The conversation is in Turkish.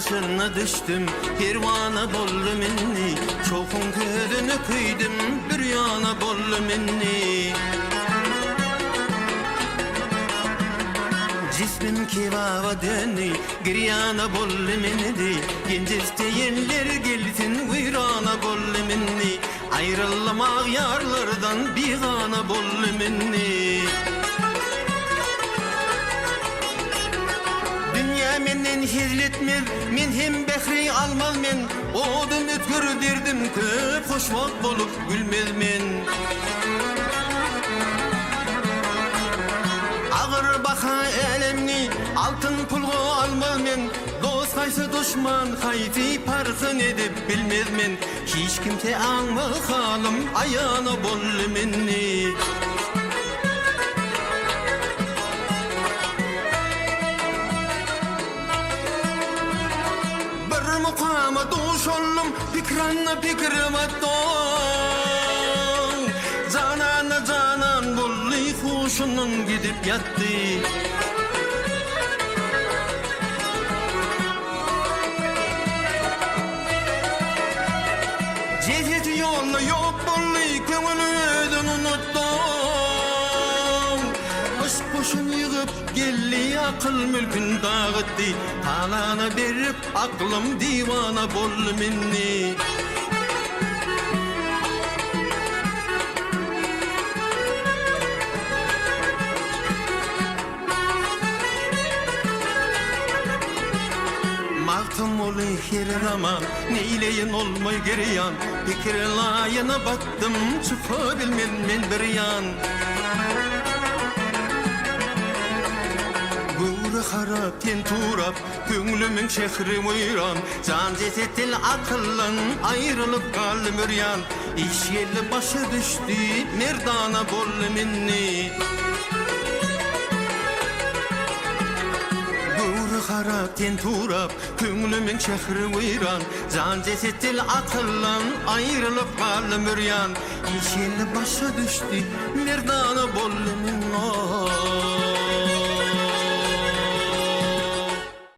başına düştüm, pervana bollum inni. Çoğun közünü kıydım, bir yana bollum inni. Cismim kebaba dönü, giryana bollum inni. Gencisteyenler gelsin, uyrana bollum inni. Ayrılamak yarlardan bir gana bollum inni. Dünya menden hizletmez, men hem behri almaz men. Odum ötkür derdim köp, hoşvak bolup gülmez men. Ağır baka elemni, altın pulgu almaz men. Dost kaysı düşman, hayti parkın edip bilmez men. Hiç kimse anma halım, ayağına bollum menni. Mukama duş oldum, fikranna fikrim attım. Canana canan bulli kuşunun gidip yattı. Cezeti yolla yok bulli kömülüdün unuttum. Kış kuşun yığıp gelli akıl mülkün dağıttı. Talana berip aklım divana bollum inni. Maktım olu her ama neyleyin olmay geriyan. Fikir layına baktım çıkabilmen men bir yan. Harap ten turap, köngülümün şehri muyran. Can cesetil akıllan ayrılıp kaldım üryan. İş yerli başı düştü, merdana bollum inni. Harap ten turap, köngülümün şehri muyran. Can cesetil akıllan ayrılıp kaldım üryan. İş yerli başı düştü, merdana bollum inni.